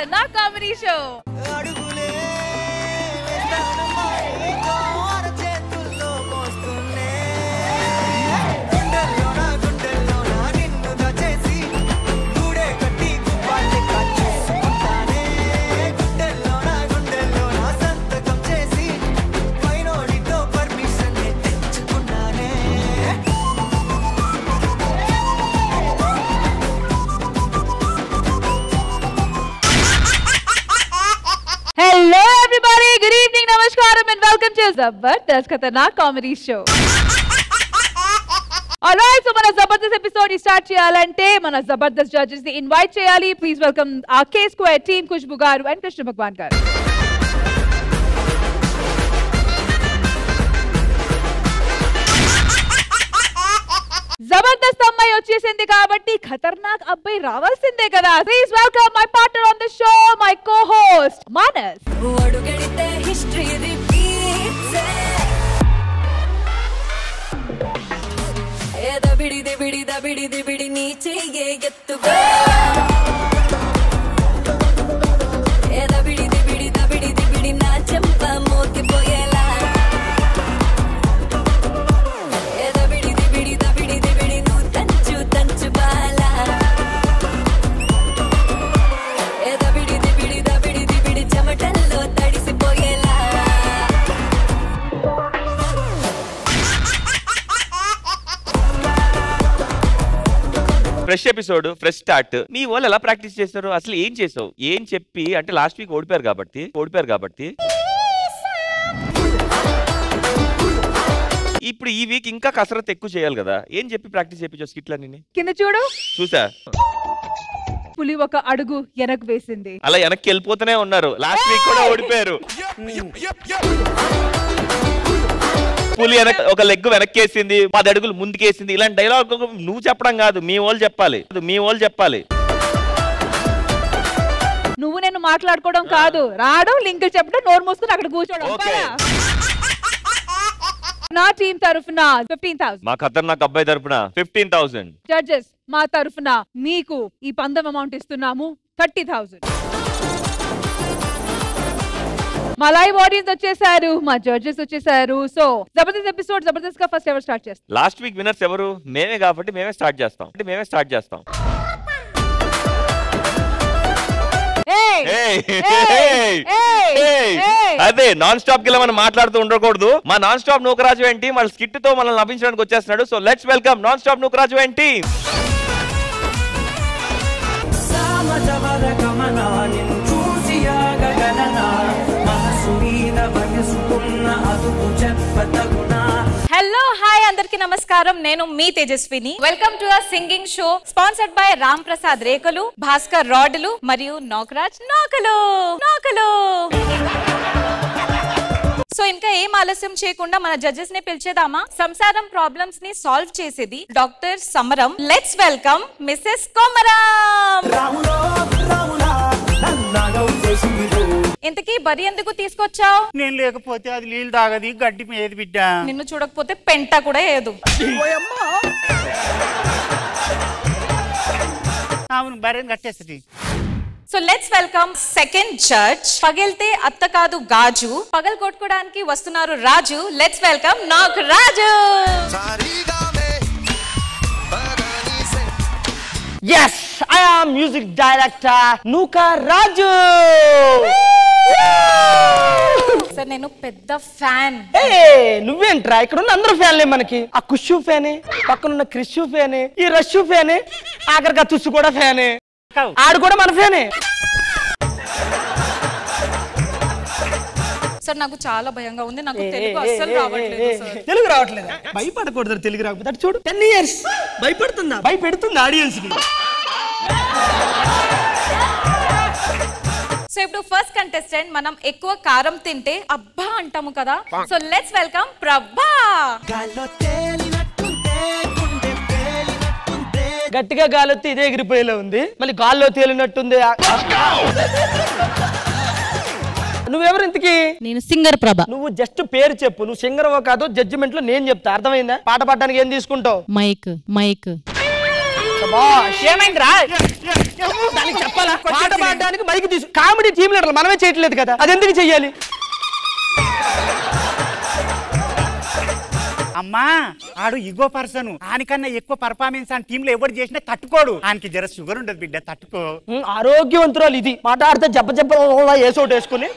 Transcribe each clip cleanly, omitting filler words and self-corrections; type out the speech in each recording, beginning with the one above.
Khatarnak comedy show. Hello everybody, good evening, namaskaram and welcome to Zabardast Khatarnak Comedy Show. Alright, so mana Zabardast episode start cheyalante mana Zabardast judges ni invite cheyali. Please welcome our K Square team, Khushbu garu and Krishna Bhagwan garu. Jabardasth అమ్మాయి వచ్చేసింది కాబట్టి ఖతర్నాక్ అబ్బాయి రావాల్సిందే కదా. Please welcome my partner on the show, my co-host Manas. అడుగడితే history repeats ఏ దబిడి నీ చెయ్యే ఎత్తుగా ఏ దబిడి నా చెంప మోగిపోయేలా ఫ్రెష్ ఎపిసోడ్, ఫ్రెష్ స్టార్ట్. మీ వాళ్ళు ఎలా ప్రాక్టీస్ చేస్తారు? అసలు ఏం చేసావు? ఏం చెప్పి అంటే లాస్ట్ వీక్ ఓడిపోయారు కాబట్టి ఇప్పుడు ఈ వీక్ ఇంకా కసరత్ ఎక్కువ చేయాలి కదా. ఏం చెప్పి ప్రాక్టీస్ చేయించావు స్కిట్లన్నీ? కింద చూడు, చూసా పులి ఒక అడుగు వెనక్కి వేసింది, అలా వెనక్కి వెళ్ళిపోతూనే ఉన్నారు. లాస్ట్ వీక్ కూడా ఓడిపోయారు. పులి ఒక లెగ్ వెనక్కేసింది, 10 అడుగులు ముందుకేసింది. ఇలాంటి డైలాగ్ నువ్వు చెప్పడం కాదు, మీ వాళ్ళు చెప్పాలి. నువ్వు నేను మాట్లాడుకోవడం కాదు, రావడం లింక్ చెప్పడం, నోరు మూసుకుని అక్కడ కూర్చోవడం. నా టీం తరఫున 15,000, మా ఖతర్నాక్ అబ్బాయి తరఫున 15,000. జడ్జెస్ మా తరఫున మీకు ఈ పందెం అమౌంట్ ఇస్తున్నాము 30,000. మా లైవ్ ఆడియన్స్ వచ్చేసారు, మా జడ్జెస్ వచ్చేసారు. సో జబర్దస్త్ ఎపిసోడ్ జబర్దస్త్ గా ఫస్ట్ ఎవరు స్టార్ట్ చేస్తారు? లాస్ట్ వీక్ విన్నర్స్ ఎవరు? మేమే కాబట్టి మేమే స్టార్ట్ చేస్తాం. అదే నాన్ స్టాప్ కి మనం మాట్లాడుతూ ఉండకూడదు. మా నాన్ స్టాప్ నూకరాజు ఏంటి మన స్కిట్ తో మనల్ని నవ్వించడానికి వచ్చేస్తున్నాడు. So let's welcome non stop Nookaraju ఏంటి. హలో హాయ్ అందరికి నమస్కారం, నేను మీ Tejaswini. Welcome to our singing show sponsored by Ram Prasad రేకులు, భాస్కర్ రాడ్లు మరియు నోకరాజ్ నోకలు. సో ఇంకా ఏం ఆలస్యం చేయకుండా మన జడ్జెస్ ని పిలిచేదామా? సంసారం ప్రాబ్లమ్స్ ని సాల్వ్ చేసేది డాక్టర్ సమరం. Let's welcome Mrs Komaram. ఇంతకీ బరి ఎందుకు తీసుకొచ్చావు? నేను లేకపోతే అది నీళ్ళు తాగది, గడ్డి ఏది బిడ్డ. నిన్ను చూడకపోతే పెంట కూడా ఏదు. అవును, బర్రెని కట్టేస్తుంది. So let's welcome second judge. పగిలితే అత్త కాదు గాజు, పగలు కొట్టుకోవడానికి వస్తున్నారు Raju. Let's welcome Nag Raju. Yes, I am music director Nuka Raju. Sir నేను పెద్ద ఫ్యాన్. నువ్వేంట్రా ఇక్కడ ఉన్న అందరూ ఫ్యాన్లే మనకి. ఆ కుషు ఫ్యానే, పక్కనున్న క్రిషు ఫ్యానే, ఈ రష్యు ఫ్యానే, ఆఖరిగా తుస్సు కూడా ఫ్యానే, ఆడు కూడా మన ఫ్యానే. సార్ నాకు చాలా భయంగా ఉంది, నాకు తెలుగు అస్సలు రావట్లేదు సార్. తెలుగు రావట్లేదు? భయపడకూడదు తెలుగు రాకపోతే. అటు చూడు 10 years భయపెడుతుంది ఆడియన్స్ కి. సో ఇప్పుడు ఫస్ట్ కంటెస్టెంట్, మనం ఎక్కువ కారం తింటే అబ్బా అంటాము కదా. సో లెట్స్ వెల్కమ్ ప్రభా. గట్టిగా గాలొత్తి ఇదే ఎగిరిపోయేలా ఉంది, మళ్ళీ గాల్లో తేలినట్టుంది. నువ్వెవరు ఇంతకి? నేను సింగర్ ప్రభ. నువ్వు జస్ట్ పేరు చెప్పు, నువ్వు సింగర్ కాదు. జడ్జిమెంట్ లో నేను చెప్తా, అర్థమైందా? పాట పాడడానికి ఏం తీసుకుంటావు? మైక్. ఏమైందిరా? దానికి చెప్పాలా? పాట పాడడానికి మైక్ తీసు కామెడీ టీమ్ లీడర్ మనమే చేయట్లేదు కదా, అది ఎందుకు చెయ్యాలి? అమ్మా ఆడు ఇగో పర్సన్, ఆనికన్నా ఎక్కువ పర్ఫార్మెన్స్ అని టీమ్ లో ఎవరు చేసినా తట్టుకోడు. ఆయనకి జర షుగర్ ఉండదు బిడ్డ, తట్టుకో. ఆరోగ్యవంతురాలు ఇది, మాట్లాడితే జబ్బ జబ్బ ఏసోటి వేసుకుని.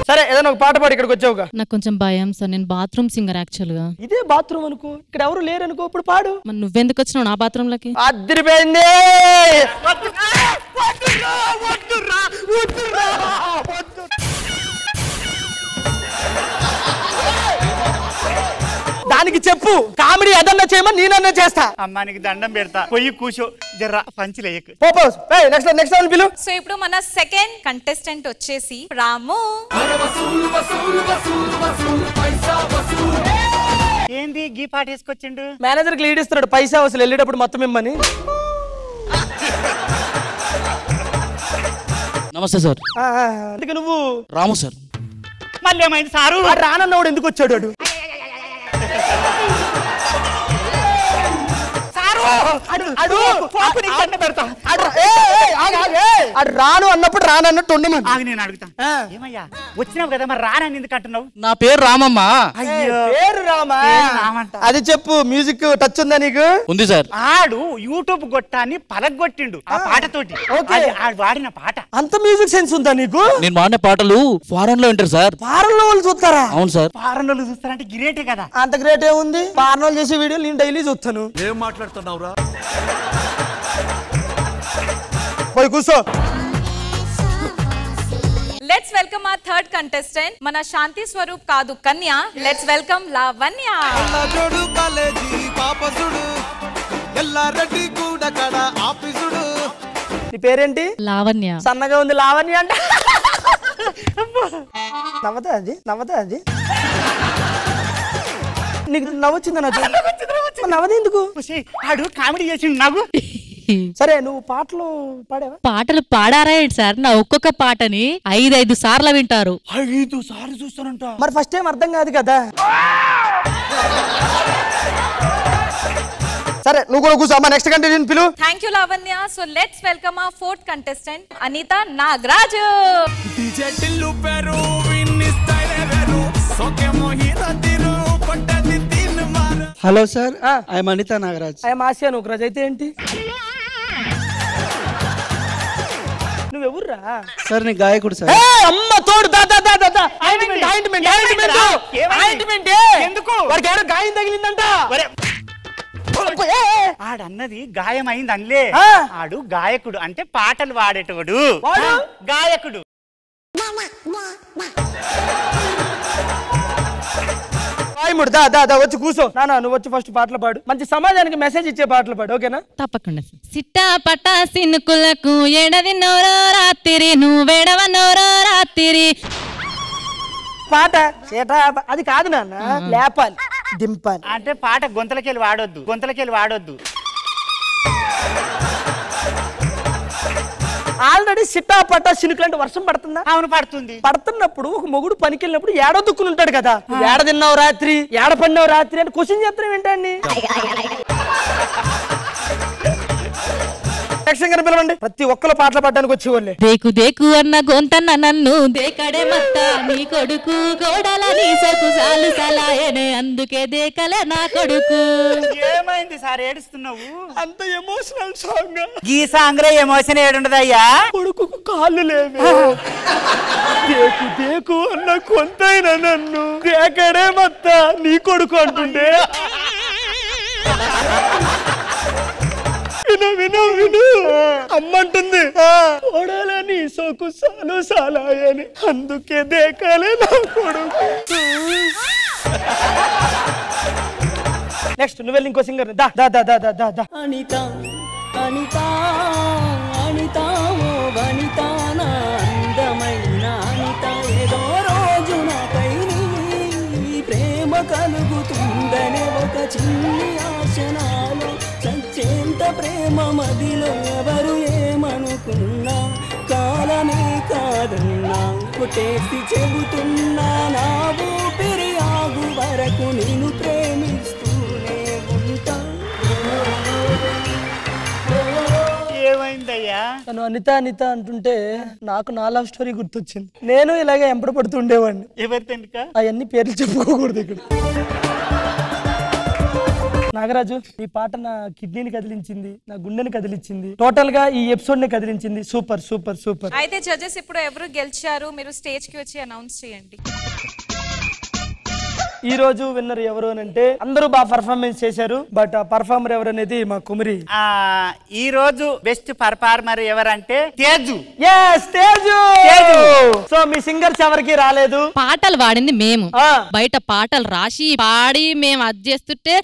సరే ఏదైనా ఒక పాట పాడి ఇక్కడికి వచ్చావుగా. నాకు కొంచెం భయం సార్, నేను బాత్రూమ్ సింగర్ యాక్చువల్ గా. ఇదే బాత్రూమ్ అనుకో, ఇక్కడ ఎవరు లేరు అనుకో, ఇప్పుడు పాడు. మరి నువ్వెందుకు వచ్చినావు నా బాత్రూమ్ లకి? అదిరిపోయింది. దానికి చెప్పు, కామెడీ ఏదన్నా చేయమని నేనన్నా చేస్తా. అమ్మానికి దండం పెడతా, పోయి కూర్చో, జర్రా పంచిలేయకు. నెక్స్ట్ పిలు. సో ఇప్పుడు మన సెకండ్ కంటెస్టెంట్ వచ్చేసి రాము. ఏంది గీ పాట వేసుకొచ్చిండు? మేనేజర్ కి లీడ్ ఇస్తున్నాడు, పైసా అసలు వెళ్ళేటప్పుడు మొత్తం ఇమ్మని. నమస్తే సార్. అందుకే నువ్వు రాము సార్. మళ్ళీ ఏమైంది సారు? రానన్నవాడు ఎందుకు వచ్చాడు? వాడు రాను అన్నప్పుడు రానన్నట్టు ఉండమని. ఆగి నేను అడుగుతా, ఏమయ్యా వచ్చినావు కదా, మరి రానని ఎందుకు అంటున్నావు? నా పేరు రామమ్మా. అయ్యో పేరు రామా? అది చెప్పు. మ్యూజిక్ టచ్ ఉందా నీకు? ఉంది సార్. ఆడు యూట్యూబ్ గొట్టాన్ని పలగొట్టిండు ఆ పాటతోటి. ఆడు వాడిన పాట. అంత మ్యూజిక్ సెన్స్ ఉందా నీకు? నేను వాడిన పాటలు ఫారెన్ లో వింటారు సార్. ఫారెన్ లో వాళ్ళు చూస్తారా? అవును సార్. ఫారెన్ వాళ్ళు చూస్తారంటే గ్రేటే కదా. అంత గ్రేట్ ఏముంది? ఫారెన్ వాళ్ళు చేసే వీడియోలు నేను డైలీ చూస్తాను. ఏం మాట్లాడుతున్నావురా? పోయి కూర్చో. Let's welcome our third contestant, మన శాంతి స్వరూప్ కాదు కన్య. Let's welcome Lavanya. జోడు కాలేజీ పాపసుడు ఎల్లారెడ్డి కూడా కడ ఆఫీసుడు. నీ పేరేంటి? లావణ్య. సన్నగా ఉంది లావణ్య అంట. నవ్వదా అది? నీకు నవ్వొచ్చిందా? నవ్వదు ఎందుకు? ఆడు కామెడీ చేసిండు నాకు. సరే నువ్వు పాటలు పాడావా? పాటలు పాడారా ఏంటి సార్? నా ఒక్కొక్క పాటని 5 సార్లు వింటారు. 5 సార్లు చూస్తానంట. మరి ఫస్ట్ టైం అర్థం కాదు కదా. సరే నువ్వు కూడా కూర్చో. నెక్స్ట్ కంటెస్టెంట్ పిలు. Thank you Lavanya. So let's welcome our fourth contestant, Anitha Nagaraj. Hello sir, I'm Anitha Nagaraj. I'm Asia Nagaraj. అయితే ఏంటి? నువ్వెవర్రా? సార్ నేను గాయకుడు సార్. అమ్మ తోడు. ఎందుకు? వాడికి ఎవరో గాయం తగిలిందంట. ఆడన్నది గాయం అయింది అనలే. ఆడు గాయకుడు అంటే పాటలు పాడేటోడు. గాయకుడు. వచ్చి కూర్చో. నానా నువ్వు వచ్చి ఫస్ట్ పాటలు పాడు. మంచి సమాజానికి మెసేజ్ ఇచ్చే పాటలు పాడు, ఓకేనా? తప్పకుండా. సిట్టా పట్టా సినుకులకు ఎడదిన్నోరో రాత్రి, నువ్వేడవన్నోరో రాత్రి. పాట అది కాదు నాన్న, లేపాలి, దింపాలి. అంటే పాట గొంతలకెళ్ళి వాడొద్దు. ఆల్రెడీ సిట్టా పట్టా సినుకులు అంటే వర్షం పడుతుందా? అవును పడుతుంది. పడుతున్నప్పుడు ఒక మొగుడు పనికి వెళ్ళినప్పుడు ఏడ దుక్కుని ఉంటాడు కదా. ఏడ తిన్నావు రాత్రి, ఏడ పడినావు రాత్రి అని క్వశ్చన్ చెప్తాను ఏంటండి. పిలవండి. ప్రతి ఒక్కరు పాటలు పాడడానికి వచ్చేవాళ్ళే. దేకు దేకు అన్న గొంతన్న నన్ను దేకడే మత్త, నీ కొడుకు కోడల నీ సొకు సాలు సలాయనే, అందుకే దేకలే నా కొడుకు. ఏమైంది సార్ ఏడుస్తున్నావు? అంత ఎమోషనల్ సాంగ్. ఈ సాంగ్ రే ఎమోషన్ ఏడుండదయ్యా. కొడుకు కాళ్ళు లేవు. దేకు దేకు అన్న కొంతైనా నన్ను దేకడే మత్త, నీ కొడుకు అంటుండే. విను అమ్మంటుంది, ఓడాలని సోకు సాలు సాలాయని, అందుకే దేకాలే నా కొడుకు. నెక్స్ట్ నువ్వు వెళ్ళి ఇంకో సింగర్. అనిత అనిత అనిత ఓ వనిత, నా అందమైన అనిత, ఏదో రోజు నాపై నీ ప్రేమ కలుగుతుందనే ఒక చిన్ని ఆశనాలు. చచ్చేంత ప్రేమ మదిలో ఎవరు ఏమనుకున్నా, కాలమే కాదన్నా కొట్టేసి చెబుతున్నా, నా ఊపిరి ఆగు వరకు నేను ప్రేమిస్తూనే నువ్వు అనిత అనిత అంటుంటే నాకు నా లవ్ స్టోరీ గుర్తొచ్చింది. నేను ఇలాగే ఎంపడ పడుతుండేవాడిని. ఎవరితో అవన్నీ పేర్లు చెప్పుకోకూడదు ఇక్కడ. నాగరాజు, ఈ పాట నా కిడ్నీని కదిలించింది, నా గుండెని కదిలించింది, టోటల్ గా ఈ ఎపిసోడ్ ని కదిలించింది. Super super super. అయితే జడ్జెస్ ఇప్పుడు ఎవరు గెలిచారు మీరు స్టేజ్ కి వచ్చి అనౌన్స్ చేయండి. ఈ రోజు విన్నర్ ఎవరు అని అంటే అందరూ బాగా పర్ఫార్మెన్స్ చేశారు. బట్ ఆ పర్ఫార్మర్ ఎవరు అనేది మా కుమరి. ఈ రోజు బెస్ట్ పర్ఫార్మర్ ఎవరంటే తేజు. తేజు. సో మీ సింగర్స్ ఎవరికి రాలేదు. పాటలు పాడింది మేము, బయట పాటలు రాసి పాడి మేము అది చేస్తుంటే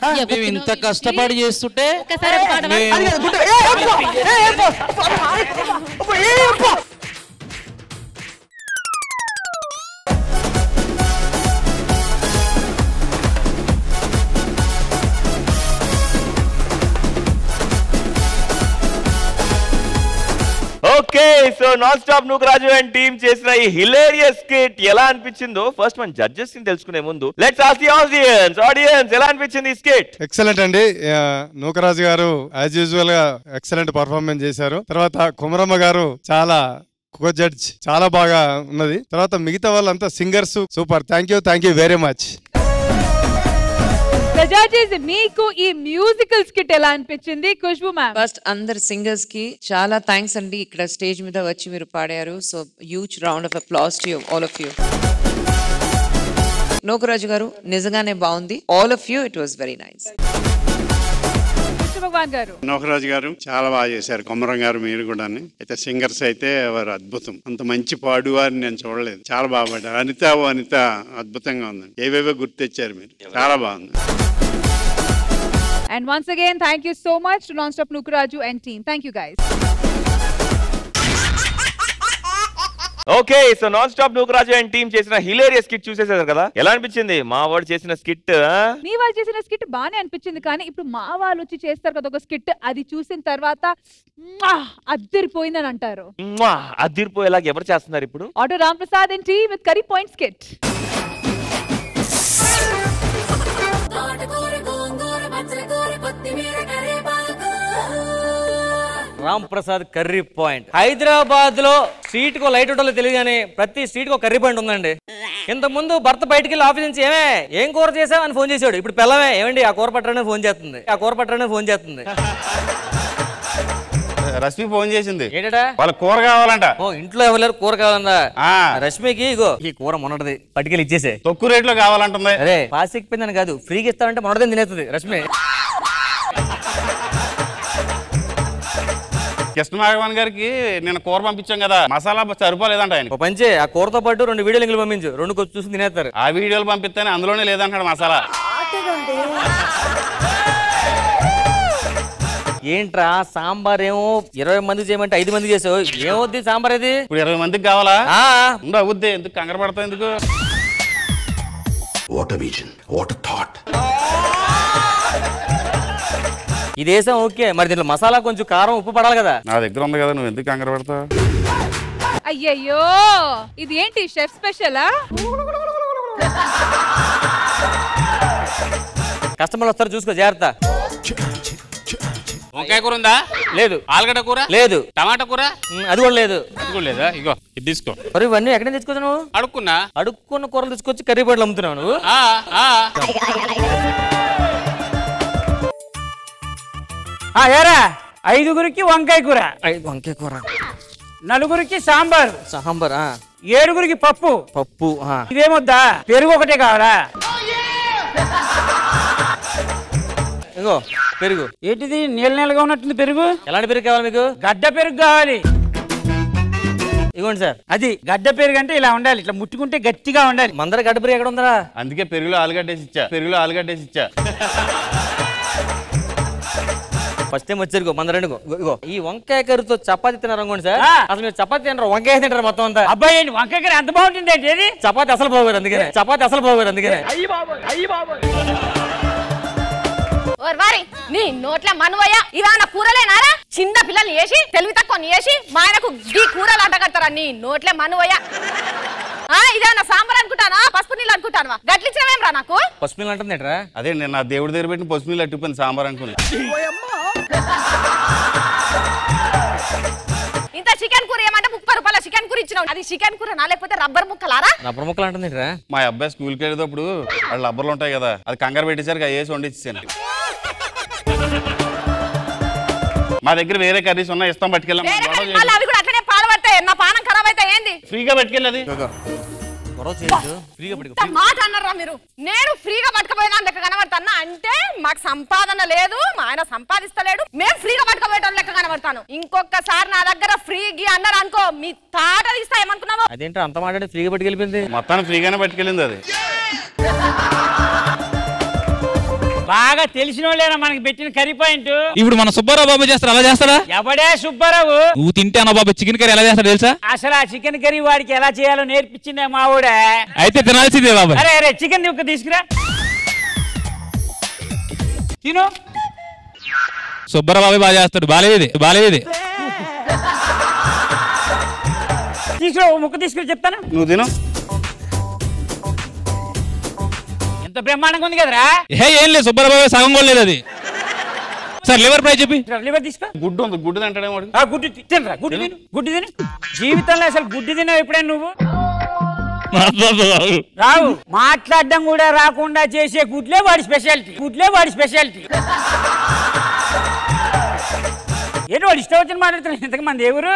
ఇంత కష్టపడి చేస్తుంటే okay, so non stop Nookaraju and team చేసిన ఈ హిలేరియస్ స్కిట్ ఎలా అనిపించిందో ఫస్ట్ మన జడ్జెస్ ని తెలుసుకునే ముందు లెట్స్ ఆస్క్ ది ఆడియన్స్ ఎలా అనిపించింది ఈ స్కిట్. ఎక్సలెంట్ అండి. నూకరాజు గారు యాజ్ యూజువల్ గా ఎక్సలెంట్ పర్ఫార్మెన్స్ చేశారు. తర్వాత కుమరమ్మ గారు చాలా జడ్జ్ చాలా బాగా ఉన్నది. తర్వాత మిగతా వాళ్ళంతా singers super. Thank you very much. Judges మీకు ఈ మ్యూజికల్ స్కిట్ ఎలా అనిపించింది? ఖుష్బూ మ్యామ్. ఫస్ట్ అందరు సింగర్స్ కి చాలా థ్యాంక్స్ అండి, ఇక్కడ స్టేజ్ మీద వచ్చి మీరు పాడారు. So huge round of applause to all of you. Nookaraju గారు నిజంగానే బాగుంది. All of you, it was very nice. Nookaraju గారు చాలా బాగా చేశారు. కొమరం గారు మీరు కూడా. అయితే సింగర్స్ అయితే వారు అద్భుతం. అంత మంచి పాడువారిని నేను చూడలేదు. చాలా బాగా పాడారు. అనిత అద్భుతంగా ఉందండి. ఏవేవో గుర్తు తెచ్చారు మీరు. చాలా బాగుంది. And once again, thank you so much to Non-Stop Nukraju and team. Thank you guys. Okay, so non stop Nookaraju and team చేసిన హిలేరియస్ స్కిట్ చూసేసారు కదా, ఎలా అనిపించింది? మా వాడు చేసిన స్కిట్. మీ వాళ్ళు చేసిన స్కిట్ బానే అనిపించింది, కానీ ఇప్పుడు మా వాళ్ళు వచ్చి చేస్తారు కదా ఒక స్కిట్, అది చూసిన తర్వాత అద్దరిపోయిందని అంటారు. అద్దరిపోయేలాగా ఎవరు చేస్తున్నారు ఇప్పుడు? Auto Ram Prasad and team with curry point skit. Ram Prasad curry point. Hyderabad లో స్ట్రీట్ కో లైట్ ఉంటుందో తెలియదు కానీ ప్రతి స్ట్రీట్ కో కర్రీ పాయింట్ ఉందండి. ఇంత ముందు భర్త బయటికి వెళ్ళి ఆఫీస్ నుంచి ఏం కూర చేసావు అని ఫోన్ చేశాడు. ఇప్పుడు పిల్లమే ఏమండి ఆ కూర పట్టడనే ఫోన్ చేస్తుంది. రష్మి ఫోన్ చేసింది. ఏంటా? వాళ్ళ కూర కావాలంట. ఓ ఇంట్లో ఎవరు కూర కావాలందా? రష్మికి ఇగో ఈ కూర మొన్నటిది పట్టుకెళ్ళి ఇచ్చేసే. తక్కువ రేట్ లో కావాలంటుంది. అదే పాసిపోయిందని కాదు, ఫ్రీగా ఇస్తామంటే మొన్నటిది తినేస్తుంది రష్మి. కృష్ణమాగవన్ గారికి నేను కూర పంపించాం కదా, మసాలా సరిపోలేదంట ఆయన. పంచే ఆ కూరతో పాటు 2 వీడియోలు ఇంగ్లీష్ పంపించు, 2 చూసి తినేస్తారు. ఆ వీడియోలు పంపిస్తేనే అందులోనే లేదంటాడు మసాలా. ఏంట్రా సాంబార్ ఏమో 20 మంది చేయమంటే 5 మంది చేసావు, ఏమవుద్ది సాంబార్ అది? ఇప్పుడు 20 మందికి కావాలా? అవుద్ది. ఎందుకు కంగారు పడతావు? ఎందుకు? What a vision, what a thought. ఈ దేశం ఓకే, మరి దీంట్లో మసాలా కొంచెం కారం ఉప్పు పడాలి కదా. నా దగ్గర ఉంది కదా, నువ్వు ఎందుకు కంగారు పడతావు? అయ్యయ్యో, ఇది ఏంటి షెఫ్ స్పెషలా? కస్టమర్లు వస్తారు చూసుకో, జాగ్రత్త. వంకాయ కూర ఉందా? లేదు. ఆలుగడ్డ కూర లేదు. టమాటా కూర? అది కూడా లేదు. లేదా? ఇగో ఇది తీసుకో. మరి ఇవన్నీ ఎక్కడ తెచ్చుకోవచ్చు నువ్వు? అడుక్కున్న కూరలు తీసుకొచ్చి కర్రీ పాయింట్లు అమ్ముతున్నావు నువ్వు? ఏరా 5గురికి వంకాయ కూర, 5 వంకాయ కూర, 4గురికి సాంబార్, 7గురికి పప్పు. ఇదేమొద్దా? పెరుగు ఒకటే కావాలా? ఇగో పెరుగు. ఏంటిది నీళ్ళగా ఉన్నట్టుంది పెరుగు? ఎలాంటి పెరుగు కావాలి మీకు? గడ్డ పెరుగు కావాలి. ఇగోండి సార్. అది గడ్డ పెరుగు అంటే ఇలా ఉండాలి, ఇట్లా ముట్టుకుంటే గట్టిగా ఉండాలి. మందర గడ్డ పెరుగు ఎక్కడ ఉందా? అందుకే పెరుగులో ఆలుగడ్డేసి ఇచ్చా. ఫస్ట్ టైం వచ్చారు మందరండి. ఇగో ఈ వంకాయ కర్రీతో చపాతీ తిన్నారు అనుకోండి సార్, అసలు మీరు చపాతీ తింటారు, వంకాయ తింటారు మొత్తం అంతా. అబ్బాయి వంకాయ కర్రీ ఎంత బాగుంటుంది ఏంటి? చపాతీ అసలు బాగోదు అందుకనే. నీ నోట్ల మనువయ్య ఇవాళ కూరలేనారా? చిన్న పిల్లల్ని వేసి తెలివి తక్కువ వేసి మా ఆయనకు ఈ కూరలు అంటగడతారా? నీ నోట్లే మనువయ్య. ఇదేమన్నా సాంబార్ అనుకుంటానా, పసుపు నీళ్ళు అనుకుంటానా? గట్లిచ్చినవేం రా నాకు? పసుపు నీళ్ళు అంటుంది ఏంట్రా? అదే నేను నా దేవుడి దగ్గర పెట్టిన పసుపు నీళ్ళు అట్టుకుని సాంబార్ అనుకున్నా. ఇంత తెప్పించినావు అది చికెన్ కూర నా లేకపోతే రబ్బర్ ముక్కలారా రబ్బర్ ముక్కలు అంటుంది మా అబ్బాయి స్కూల్కి వెళ్ళేటప్పుడు వాళ్ళు రబ్బర్లు ఉంటాయి కదా అది కంగారు పెట్టేసరికి అవి వేసి వండిచ్చాను మా దగ్గర వేరే కర్రీస్ ఉన్నాయి ఇస్తాం పట్టుకెళ్ళాం అవి కూడా అట్లనే పాడబడతాయి నా పానం ఖరాబ్ అయితే ఏంది ఫ్రీగా పట్టుకెళ్ళది మాట అన్నారా మీరు నేను ఫ్రీగా పట్టుకపోయినా లెక్క కనబడతాను అంటే మాకు సంపాదన లేదు మా ఆయన సంపాదిస్తలేడు మేము ఫ్రీగా పట్టుకపోయటం లెక్క కనబడతాను ఇంకొకసారి నా దగ్గర ఫ్రీగి అన్నారు అనుకో మీ తాట తీస్తా ఏమనుకున్నావు అదేంటో అంత మాట్లాడి ఫ్రీగా పట్టుకెళ్ళిపోయింది మొత్తాన్ని ఫ్రీగానే పట్టుకెళ్ళింది అది బాగా తెలిసిన వాళ్ళేనా మనకి పెట్టిన కర్రీ పాయింట్ ఇప్పుడు మన సుబ్బారావు బాబు చేస్తారు అలా చేస్తారా ఎవడే సుబ్బారావు నువ్వు తింటే అన్న బాబు చికెన్ కర్రీ ఎలా చేస్తాడు తెలుసా అసలు ఆ చికెన్ కర్రీ వాడికి ఎలా చేయాలో నేర్పించిందే మావుడే అయితే తినాల్సిందే బాబు అరే అరే చికెన్ ముక్క తీసుకురా తిను సుబ్బారావు బాబు బాగా చేస్తాడు బాలేదు తీసుకురా ముక్క తీసుకుని చెప్తాను నువ్వు తిను ఎంత బ్రహ్మాండంగా ఉంది కదరా ఏం లేదు సుబ్బారావు బాబు సగం కూడా లేదు అది సార్ లివర్ ఫ్రై చెప్పి లివర్ తీసుకో గుడ్డు ఉంది గుడ్డు తింటాడేమో గుడ్డు తినరా గుడ్డు తిను జీవితంలో అసలు గుడ్డు తిన్నావు ఎప్పుడైనా నువ్వు రావు మాట్లాడడం కూడా రాకుండా చేసే గుడ్లే వాడి స్పెషాలిటీ ఏంటి వాడు ఇష్టం వచ్చిన మాట్లాడుతున్నాడు ఇంతకు మంది ఎవరు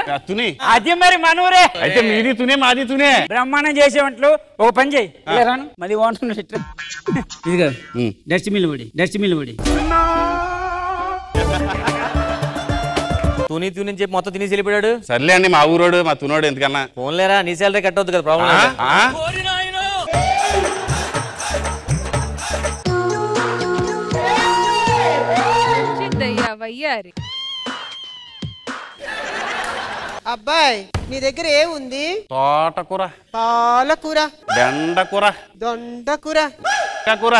అది మరి మనూరే అయితే మీది తునే మాది తునే బ్రహ్మాండం చేసేవంట్లు ఒక పని చేయి రాను మళ్ళీ బాగుంటుంది ఇదిగా డస్ట్బిన్ పడి తుని చెప్పి మొత్తం తినేసి వెళ్ళిపోయాడు సర్లే అండి మా ఊరోడు మా తునోడు ఎందుకన్నా ఫోన్ లేరా నీ శాలరీ కట్ అవుతుంది కదా ప్రాబ్లం అబ్బాయి నీ దగ్గర ఏముంది తోటకూర పాలకూర బెండకూర దొండకూర కూర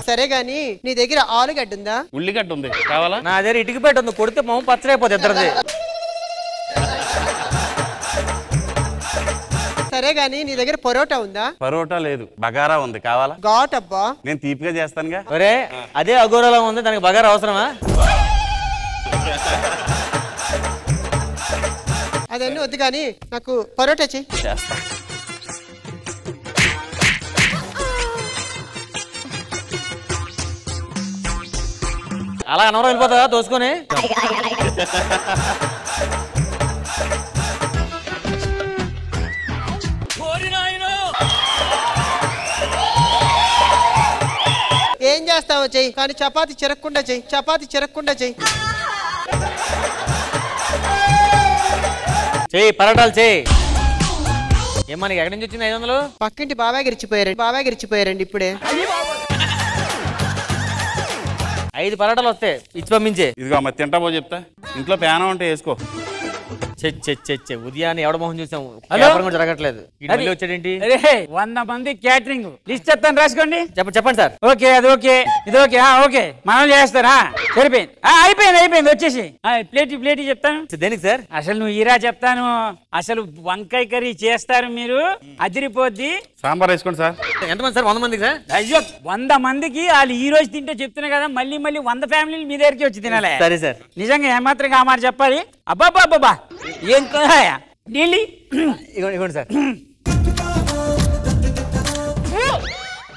సరే గాని నీ దగ్గర ఆలుగడ్డ ఉందా ఉల్లిగడ్డ ఉంది కావాలా నా దగ్గర ఇటుక పెట్టి ఉంది కొడితే మొహం పచ్చడైపోతుంది ఇద్దరిది సరే గాని నీ దగ్గర పరోటా ఉందా పరోటా లేదు బగారా ఉంది కావాలా ఘాట్ అబ్బా నేను తీపిగా చేస్తానుగా ఒరే అదే అఘోరలా ఉంది దానికి బగారా అవసరమా అదన్నీ వద్దు గాని నాకు పరోటా చెయ్యి చేస్తా అలా అనవరం వెళ్ళిపోతా దోసుకొని ఏం చేస్తావో చెయ్యి కానీ చపాతి చిరక్కుండా చెయ్యి చెయ్యి పరోటాలు చెయ్యి ఏమా నీకు ఎక్కడి నుంచి వచ్చింది 500 పక్కింటి బాబాయ్ గెలిచిపోయారండి ఇప్పుడే 5 పరోటాలు వస్తాయి ఇచ్చి పంపించే ఇదిగో అమ్మ తింటాబో చెప్తా ఇంట్లో ప్యానం ఉంటే వేసుకో ఉదయాన్ని ఎవడ మొహం చూసాం కూడా జరగట్లేదు వచ్చాడేంటి 100 మంది క్యాటరింగ్ లిస్ట్ చెప్తాను రాసుకోండి చెప్పండి సార్ ఓకే అది ఓకే ఇది ఓకే ఓకే మనం చేస్తారా సరిపోయింది అయిపోయింది వచ్చేసి ప్లేట్ చెప్తాను దేనికి సార్ అసలు నువ్వు ఈరా చెప్తాను అసలు వంకాయ కర్రీ చేస్తారు మీరు అదిరిపోద్ది సాంబార్ వేసుకోండి సార్ ఎంతమంది సార్ 100 మందికి సార్ అయ్యో 100 మందికి వాళ్ళు ఈ రోజు తింటే చెప్తున్నా కదా మళ్ళీ 100 ఫ్యామిలీలు మీ దగ్గరికి వచ్చి తినాలి సరే సార్ నిజంగా ఏమాత్రం ఆ మాట చెప్పాలి అబ్బాబ్బా ఏం కాయా నీళ్ళు ఇవ్వండి సార్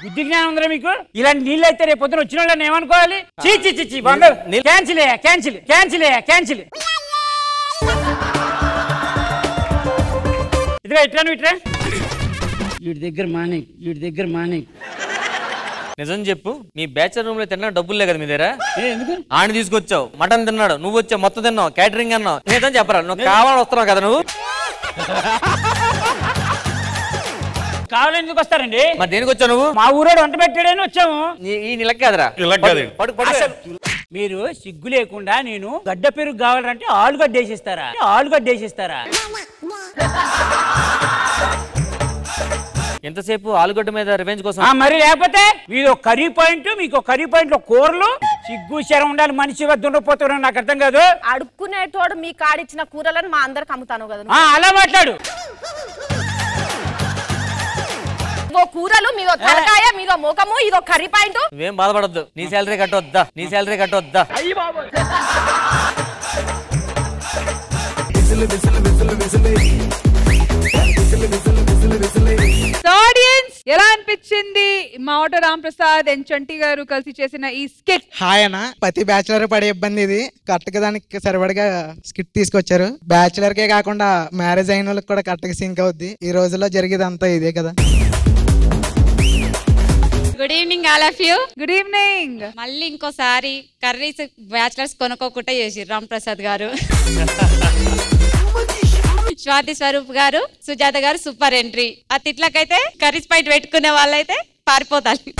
బుద్ధి జ్ఞానం ఉందిరా మీకు ఇలాంటి నీళ్ళు అయితే రేపు పొద్దున వచ్చిన వాళ్ళని ఏమనుకోవాలి క్యాన్సిల్ ఇదిగా ఇట్రా వీడి దగ్గర మానేక్ నిజం చెప్పు మీ బ్యాచలర్ రూమ్ లో తిన్నా డబ్బులు లే కదా మీ దగ్గర ఆయన తీసుకొచ్చావు మటన్ తిన్నాడు నువ్వు వచ్చావు మొత్తం తిన్నావు క్యాటరింగ్ అన్నావు నేదని చెప్పరా నువ్వు కావాలని వస్తున్నావు కదా నువ్వు కావాలని ఎందుకు వస్తారండి మరి దేనికి వచ్చావు నువ్వు మా ఊరోడు వంట పెట్టాడని వచ్చాము ఈ నిలక్ కాదురా మీరు సిగ్గు లేకుండా నేను గడ్డ పెరుగు కావాలంటే ఆలుగడ్డ వేసిస్తారా ఎంతసేపు ఆలుగడ్డ మీద రివెంజ్ కోసం మరి లేకపోతే మీరు కర్రీ పాయింట్ మీకు కర్రీ పాయింట్ లో కూరలు సిగ్గు శరం ఉండాలి మనిషిగా దుండపోతున్నా నాకు అర్థం కాదు అడుక్కునేటోడు మీ కాడిచ్చిన కూరలను మా అందరికి అమ్ముతాను కదా అలా మాట్లాడు కూరలు మీదో తలకాయ మీదో మోకము ఇదో కర్రీ పాయింట్ నువ్వేం బాధపడద్దు నీ శాలరీ కట్టొద్దా ఆడియన్స్ ఎలా అనిపించింది మా ఆటో రామ్ ప్రసాద్ అండ్ చంటి గారు కలిసి చేసిన ఈ స్కిట్? హాయ్ అన్న, ప్రతి బ్యాచులర్ పడే ఇబ్బంది ఇది. కరెక్ట్ గా దానికి సరిపడగా స్కిట్ తీసుకొచ్చారు. బ్యాచులర్ కే కాకుండా మ్యారేజ్ అయిన వాళ్ళకి కూడా కరెక్ట్ గా సింక్ అవుద్ది. ఈ రోజుల్లో జరిగేది అంతా ఇదే కదా. Good evening all of you. Good evening. మళ్ళీ ఇంకోసారి కర్రీస్ బ్యాచులర్స్ కొనుక్కోకుండా చేసి రామ్ ప్రసాద్ గారు, స్వాతి స్వరూప్ గారు, సుజాత గారు సూపర్ ఎంట్రీ. ఆ తిట్లకైతే కర్రీస్ పైట్ పెట్టుకునే వాళ్ళైతే పారిపోతారు.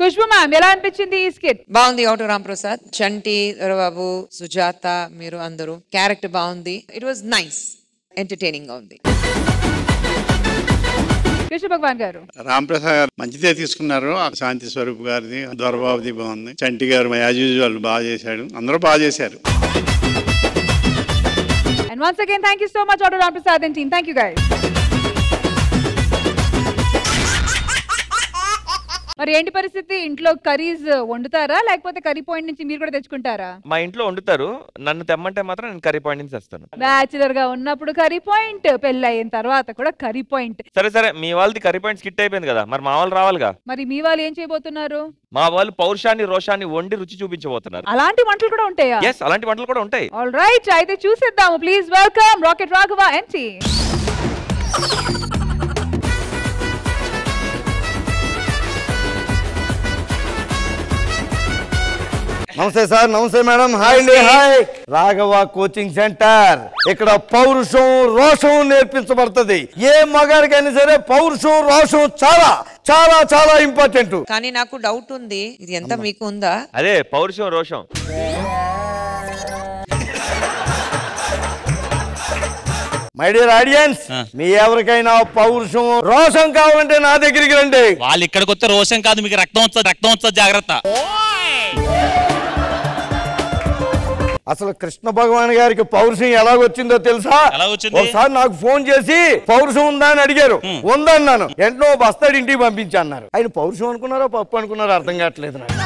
ఖుష్బు మ్యామ్ ఎలా అనిపించింది ఈ స్కిట్? బాగుంది. ఆటో రామ్ ప్రసాద్, చంటి, బాబు, సుజాత, మీరు అందరూ క్యారెక్టర్ బాగుంది. ఇట్ వాజ్ నైస్, ఎంటర్టైనింగ్ గా ఉంది. కృష్ణ భగవాన్ గారు, రామ్ ప్రసాద్ గారు మంచిదే తీసుకున్నారు. శాంతి స్వరూప్ గారిది, దొరబాబుది బాగుంది. చంటి గారు యాజ్ యూజువల్ బాగా చేశాడు. అందరూ బాగా చేశారు. And once again, thank you so much, Auto Ram Prasad and team. Thank you, guys. మరి ఏంటి పరిస్థితి? ఇంట్లో కర్రీస్ వండుతారా లేకపోతే కర్రీ పాయింట్ నుంచి మీరు కూడా తెచ్చుకుంటారా? మా ఇంట్లో వండుతారు, నన్ను తెమ్మంటే మాత్రం నేను కర్రీ పాయింట్ నుంచి తెస్తాను. బ్యాచులర్ గా ఉన్నప్పుడు కర్రీ పాయింట్, పెళ్లి అయిన తర్వాత కూడా కర్రీ పాయింట్. సరే సరే, మీ వాళ్ళది కర్రీ పాయింట్ స్కిట్ అయిపోయింది కదా, మరి మా వాళ్ళు రావాలిగా. మరి మీ వాళ్ళు ఏం చేయబోతున్నారు? మా వాళ్ళు పౌరుషాన్ని రోషాన్ని వండి రుచి చూపించబోతున్నారు. అలాంటి వంటలు కూడా ఉంటాయా? ఎస్, అలాంటి వంటలు కూడా ఉంటాయి. ఆల్ రైట్, అయితే చూసేద్దాము. Please welcome rocket Raghava and team. నమస్తే సార్. నమస్తే మేడం. హాయ్ అండి. హాయ్. Raghava coaching centre. ఇక్కడ పౌరుషం రోషం నేర్పించబడుతుంది. ఏ మగాడికైనా సరే పౌరుషం రోషం చాలా చాలా చాలా ఇంపార్టెంట్. కానీ నాకు డౌట్ ఉంది, ఇది ఎంత మీకు ఉందా? అదే పౌరుషం రోషం. మై డియర్ ఆడియన్స్, మీ ఎవరికైనా పౌరుషం రోషం కావాలంటే నా దగ్గరికి రండి. వాళ్ళు ఇక్కడికి వస్తే రోషం కాదు, మీకు రక్తం వస్తుంది, జాగ్రత్త. అసలు కృష్ణ భగవాన్ గారికి పౌరుషం ఎలాగొచ్చిందో తెలుసా? ఒకసారి నాకు ఫోన్ చేసి పౌరుషం ఉందా అని అడిగారు. ఉందన్నాను. ఎంటో బస్తాడు ఇంటికి పంపించి అన్నారు. ఆయన పౌరుషం అనుకున్నారో పప్పు అనుకున్నారో అర్థం కావట్లేదు నాకు.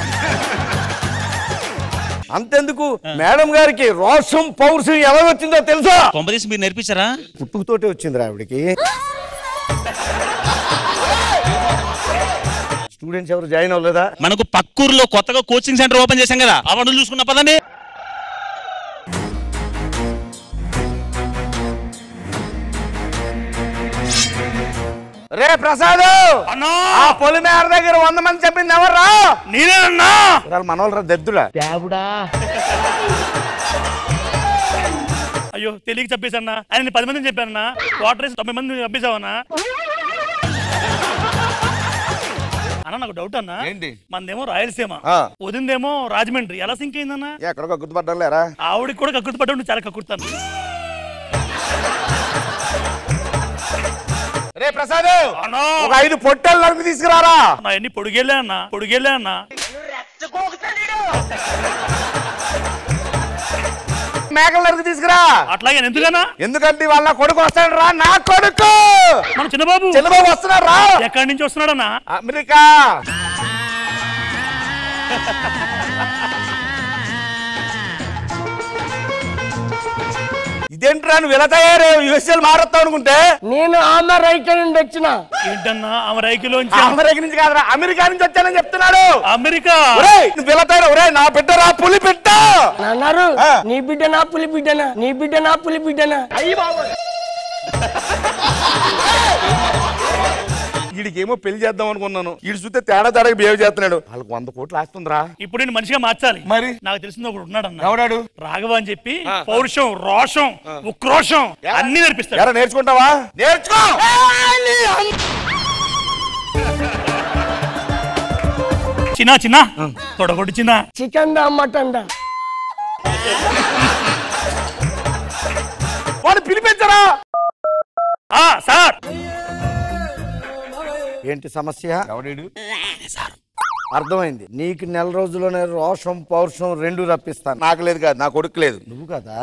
అంతెందుకు, మేడం గారికి రోషం పౌరుషం ఎలాగొచ్చిందో తెలుసా? మీరు నేర్పించారా? పుట్టుకతోటే వచ్చింది ఆవిడికి. స్టూడెంట్స్ ఎవరు జాయిన్ అవ్వలేదా? మనకు పక్కూరులో కొత్తగా కోచింగ్ సెంటర్ ఓపెన్ చేశాం కదా, అవన్నీ చూసుకున్న పదండి. రే ప్రసాద్, ఆ పొలిమేర దగ్గర 100 మంది చెప్పింది ఎవర్రా? నేనేనన్నా. మనోళ్ళరా దద్దుడా. అయ్యో తెలియక చెప్పేసన్నా. ఆయన 10 మందిని చెప్పానన్నా. క్వార్టర్ 90 మంది పంపించావన్నా. అన్న నాకు డౌట్ అన్నా. ఏంటి? మనదేమో రాయలసీమ, వదిందేమో రాజమండ్రి. ఎలా సింక్ అయిందన్నా? ఎక్కడ కక్కుర్తిపడ్డా లేరా? ఆవిడికి కూడా కక్కుర్తిపడ్డా, చాలా కక్కుర్తాను. రే ప్రసాద్, ఒక 5 పొట్టెలు నరుకు తీసుకురారా. ఎన్ని పొడిగేలే అన్న, పొడిగేలే అన్న. మేకల నరుకు తీసుకురా. అట్లాగే ఎందుకన్నా? ఎందుకంటే వాళ్ళ కొడుకు వస్తాడు రా. నా కొడుకు మన చిన్నబాబు వస్తున్నాడు రా. ఎక్కడి నుంచి వస్తున్నాడన్నా? అమెరికా. ఇదేంట్రా నువ్వు ఎలా తయారయ్యావు? యుఎస్ఏ మారుతావు అనుకుంటే నేను అమెరికా నుండి వచ్చిన. ఏంటన్నా అమెరికా నుంచి కాదురా, అమెరికా నుంచి వచ్చానని చెప్తున్నాడు. అమెరికా నువ్వు ఎలా తయారు? నా బిడ్డ రా పులి బిడ్డ అన్నారు. నీ బిడ్డ నా పులి బిడ్డనా? నీ బిడ్డ నా పులి బిడ్డనా? అయ్యి బాబు, వీడికేమో పెళ్లి చేద్దాం అనుకున్నాను. వీడు చూస్తే తేడా బిహేవ్ చేస్తున్నాడు. వాళ్ళకి 100 కోట్లు ఆస్తుందిరా. ఇప్పుడు నేను మనిషిగా మార్చాలి. మరి నాకు తెలిసింది ఒకడు ఉన్నాడు అన్న. ఎవడాడు? రాఘవ అని చెప్పి పౌరుషం రోషం ఉక్రోషం అన్ని నేర్పిస్తాడు. నేర్చుకుంటావా? నేర్చుకో. చిన్న చిన్న తొడగొట్టు చిన్న. చికెన్ దా మటన్ దా. వాడు పిలిపించరా. సార్ ఏంటి సమస్య? అర్థమైంది. నీకు నెల రోజుల్లోనే రోషం పౌరుషం 2 రప్పిస్తాను. నాకు లేదు కాదు, నా కొడుకు లేదు. నువ్వు కదా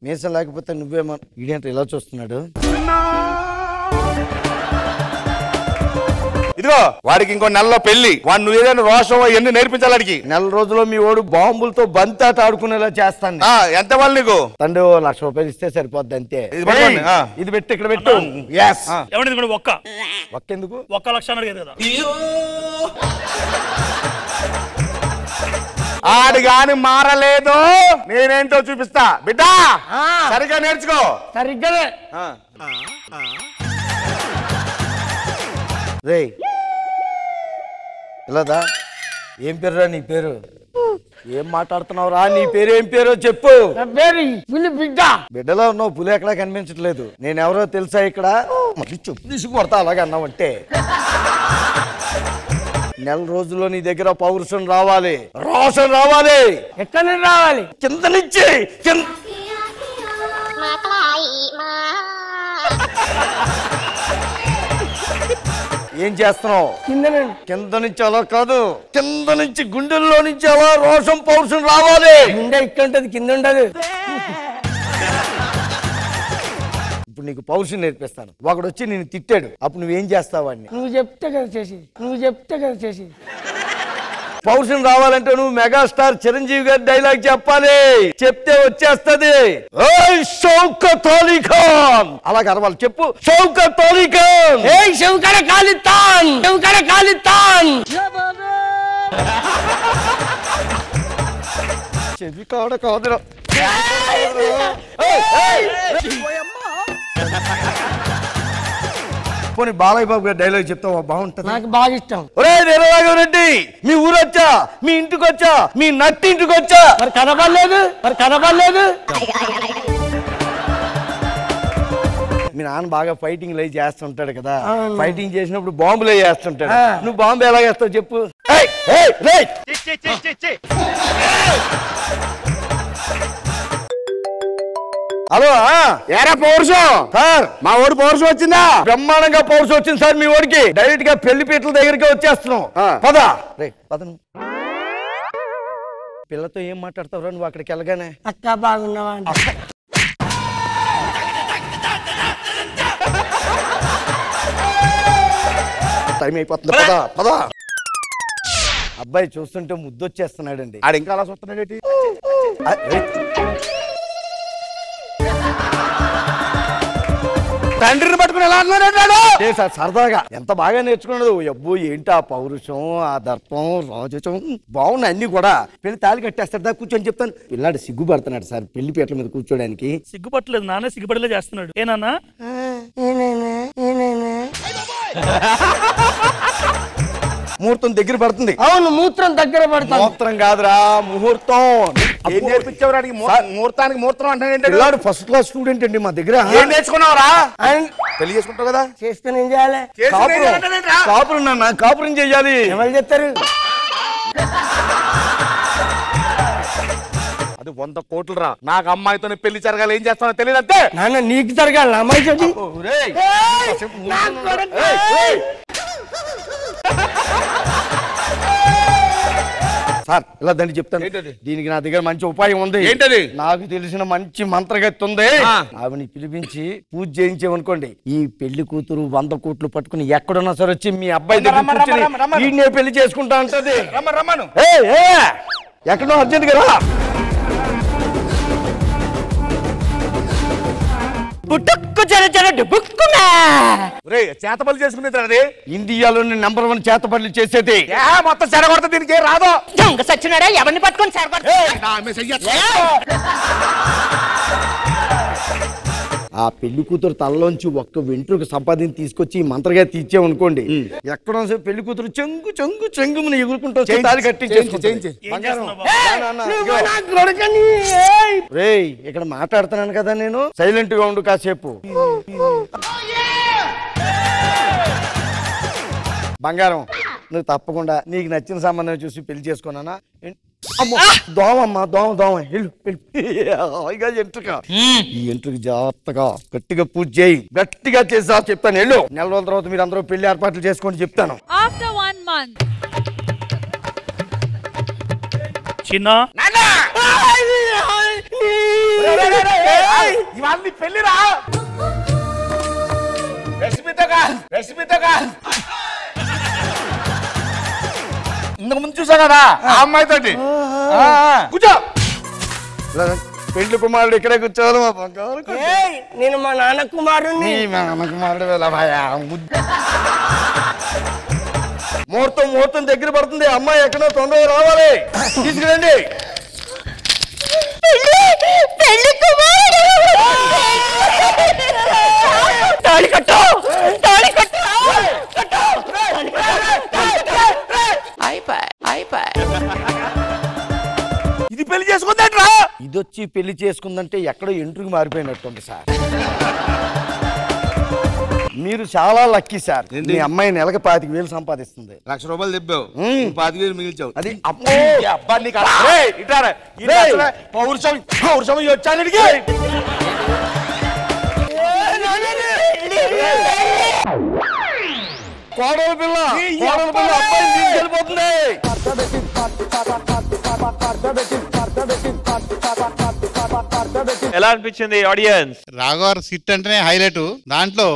మీసం లేకపోతే నువ్వేమో. ఇదేంటి ఇలా చూస్తున్నాడు? ఇదిగో వాడికి ఇంకో నెలలో పెళ్లి, వాడు నువ్వు ఏదైనా రోషం ఎన్ని నేర్పించాలి వాడికి. నెల రోజుల్లో మీ వాడు బాంబులతో బంతాట ఆడుకునేలా చేస్తాను. ఎంత వాళ్ళు నీకు తండ్రి 1,00,000 రూపాయలు ఇస్తే సరిపోద్ది అంతే. ఇది పెట్టి ఇక్కడ పెట్టు. ఒక్క ఎందుకు 1,00,000 అడిగేది కదా. ఆడు గాని మారలేదు, నేనేంటో చూపిస్తా బిడ్డా. సరిగ్గా నేర్చుకో. సరిగ్గానే రే ఇలాదా. ఏం పేరురా నీ పేరు? ఏం మాట్లాడుతున్నావురా? నీ పేరు ఏం పేరో చెప్పు. బిడ్డలో ఉన్నావు, పులి ఎక్కడా కనిపించట్లేదు. నేనెవరో తెలుసా ఇక్కడ? చెప్పు తీసుకుపడతా అలాగే అన్నావంటే. నెల రోజుల్లో నీ దగ్గర పౌరుషం రావాలి, రోషన్ రావాలి. ఎక్కడి నుంచి రావాలి? కింద నుంచి. ఏం చేస్తున్నావు? కింద నుంచి అలా కాదు, కింద నుంచి గుండెల్లో నుంచి అలా రోషం పౌరుషం రావాలి. గుండె ఇక్కడ ఉంటది, కింద ఉండదు. ఇప్పుడు నీకు పౌరుషం నేర్పిస్తాను. ఒకడు వచ్చి నేను తిట్టాడు, అప్పుడు నువ్వేం చేస్తావు వాడిని? నువ్వు చెప్తే కదా చేసి. పౌరుషం రావాలంటే నువ్వు మెగాస్టార్ చిరంజీవి గారి డైలాగ్ చెప్పాలి. చెప్తే వచ్చేస్తది. షౌకత్ అలీ ఖాన్ అలాగే అరవాలి. చెప్పు షౌకత్ అలీ ఖాన్. షౌకత్ ఖాలిస్తాన్. చెవి కాడ కాదురా. పోనీ బాలయ్య బాబు గారి డైలాగ్ చెప్తావా? బాగుంటుంది. నాకు బాగా ఇష్టం. ఒరే రెడ్డి, మీ ఊరు వచ్చా, మీ ఇంటికి వచ్చా, మీ నట్టి ఇంటికి వచ్చా. మరి కనపడలేదు. మీ నాన్న బాగా ఫైటింగ్ లై చేస్తుంటాడు కదా. ఫైటింగ్ చేసినప్పుడు బాంబులు చేస్తుంటాడు. నువ్వు బాంబు ఎలా వేస్తావు చెప్పు. హలో, ఏరా పౌరుషం సార్? మా ఓడి పౌరుషం వచ్చిందా? బ్రహ్మాండంగా పౌరుషం వచ్చింది సార్ మీ ఓడికి. డైరెక్ట్ గా పెళ్లి పీటల దగ్గరికి వచ్చేస్తున్నాం. పద పిల్లతో ఏం మాట్లాడతావురా నువ్వు అక్కడికి వెళ్ళగానే? అక్క బాగున్నావా? టైం అయిపోతుంది. పద. అబ్బాయి చూస్తుంటే ముద్దొచ్చేస్తున్నాడండి. ఆడు ఇంకా అలా చూస్తున్నాడు. తండ్రిని పట్టుకుని ఎలా అన్నాడు? సార్ సరదాగా ఎంత బాగా నేర్చుకున్నాడు. అబ్బో ఏంటి ఆ పౌరుషం, ఆ దర్పం, రాజచం బాగున్నాయి అన్ని కూడా. పెళ్లి తాళి కట్టేస్తాడు దా కూర్చొని చెప్తాను. పిల్లాడు సిగ్గుపడుతున్నాడు సార్ పెళ్లి పీటల మీద కూర్చోడానికి. సిగ్గుపట్టలేదు, నాన్న సిగ్గుపడలే చేస్తున్నాడు. ఏనా ముహూర్తం దగ్గర పడుతుంది. అవును, మూత్రం దగ్గర పడుతుంది. మూత్రం కాదురా, ముహూర్తం. ఏం నేర్పించావు? ముహూర్తానికి ముహూర్తం అంటే ఫస్ట్ క్లాస్ స్టూడెంట్ అండి మా దగ్గర. ఏం నేర్చుకున్నావురా? పెళ్లి చేసుకుంటావు కదా, చేసుకుని ఏం చేయాలి? కాపురం నాన్న, కాపురం చెయ్యాలి. ఎవరు చెప్తారు? అది 100 కోట్లు రా. నాకు అమ్మాయితో పెళ్లి జరగాలి, ఏం చేస్తానో తెలియదు అంతే. నాన్న నీకు జరగాలి, అమ్మాయి చెప్పి. సార్ ఇలా దండి చెప్తాను. దీనికి నా దగ్గర మంచి ఉపాయం ఉంది. ఏంటది? నాకు తెలిసిన మంచి మంత్రగతి ఉంది. ఆవిని పిలిపించి పూజ చేయించేవనుకోండి, ఈ పెళ్లి కూతురు 100 కోట్లు పట్టుకుని ఎక్కడున్నా సరే వచ్చి మీ అబ్బాయి దగ్గర వీడినే పెళ్లి చేసుకుంటా ఉంటది. ఎక్కడో అర్జెంట్ గా రా. చేతపల్లి చేసుకునేది ఇండియాలోని నంబర్ 1 చేతపల్లి చేసేది. మొత్తం చెరగొడతా, దీనికి రాదు. సచ్చినాడా ఎవరిని పట్టుకొని ఆ పెళ్లి కూతురు తలలోంచి ఒక్క వెంట్రుకు సంపాదించి తీసుకొచ్చి మంత్రగా తీర్చేవనుకోండి, ఎక్కడో పెళ్లి కూతురు చెంగు చెంగు చెంగుని ఎగురుకుంటూ తాళి కట్టి రేయ్ ఇక్కడ మాట్లాడుతున్నాను కదా నేను. సైలెంట్ గా ఉండు కాసేపు. బంగారం, నువ్వు తప్పకుండా నీకు నచ్చిన సంబంధం చూసి పెళ్లి చేసుకున్నానా? దోమమ్మా దోమ ఎంట్రుక. ఈ ఎంట్రుక జాగ్రత్తగా గట్టిగా పూజ చేయి. గట్టిగా చేసా చెప్తాను. వెళ్ళు. నెల రోజుల తర్వాత మీరు అందరూ పెళ్లి ఏర్పాట్లు చేసుకోండి చెప్తాను. ఆఫ్టర్ 1 month చిన్న ఇవన్నీ పెళ్లిరా. రెసిపీతో ఇంతకు ముందు చూసా కదా ఆ అమ్మాయితోటి కూర్చో పెళ్లి కుమారుడు ఇక్కడే కూర్చోవాలి మా బంగారు నేను మా నాన్న కుమారుడిని నాన్న కుమారుడు ముహూర్తం దగ్గర పడుతుంది అమ్మాయి ఎక్కడో తొందరగా రావాలి తీసుకురండి ఇది పెళ్లి చేసుకుందంట్రా ఇది వచ్చి పెళ్లి చేసుకుందంటే ఎక్కడో ఎంట్రుకు మారిపోయినట్టుంది సార్ మీరు చాలా లక్కీ సార్ మీ అమ్మాయి నెలకి 25,000 సంపాదిస్తుంది ₹1,00,000 తెప్పావు 25,000 మిగిల్చావు అది అమ్మో అబ్బాయి పౌరుషం వచ్చాను కోడల పిల్ల అబ్బాయి తీసుకెళ్ళిపోతుంది ఎలా అనిపించింది ఆడియన్స్? రాఘవ సిట్ అంటేనే హైలైట్. దాంట్లో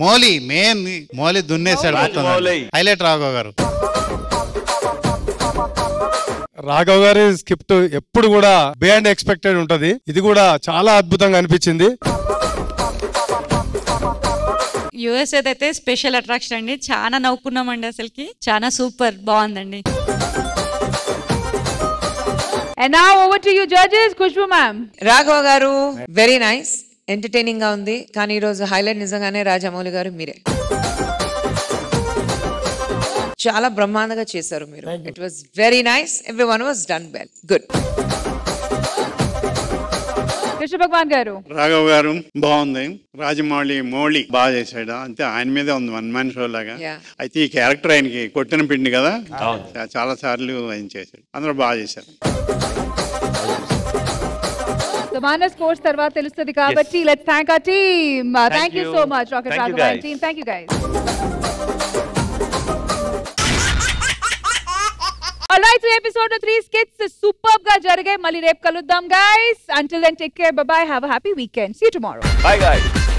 మోలీ దున్నేశాడు మొత్తం. హైలైట్ రాఘవ గారు. రాఘవ్ గారి స్క్రిప్ట్ ఎప్పుడు కూడా బియాండ్ ఎక్స్పెక్టెడ్ ఉంటది. ఇది కూడా చాలా అద్భుతంగా అనిపించింది. యుఎస్ అయితే స్పెషల్ అట్రాక్షన్ అండి. చాలా నవ్వుకున్నామండి, అసలుకి చాలా సూపర్ బాగుందండి. And now over to you judges, Khushbu ma'am. Raghava గారు వెరీ నైస్, ఎంటర్టైనింగ్ గా ఉంది. కానీ ఈ రోజు హైలైట్ నిజంగానే రాజమౌళి గారు మీరే. చాలా బ్రహ్మాండంగా చేశారు మీరు. It was very nice, everyone was done well, good. Krishna Bhagwan garu. Raghav గారు బాగుంది. రాజమౌళి బాగా చేశాడు. అంతే ఆయన మీదే ఉంది వన్ మ్యాన్ షో లాగా. అయితే ఈ క్యారెక్టర్ ఆయనకి కొట్టిన పిండి కదా, చాలా సార్లు ఆయన చేశాడు. అందరూ బాగా చేశారు. మన స్పోర్ట్స్ తర్వాత తెలుస్తుంది కాబట్టి let's thank our team. Thank you so much Rocket Raghavan team. Thank you guys. Alright, so episode 3 skits superb ga jarige. Mali rep kaluddam guys. Until then, take care, bye bye, have a happy weekend. See you tomorrow. Bye guys.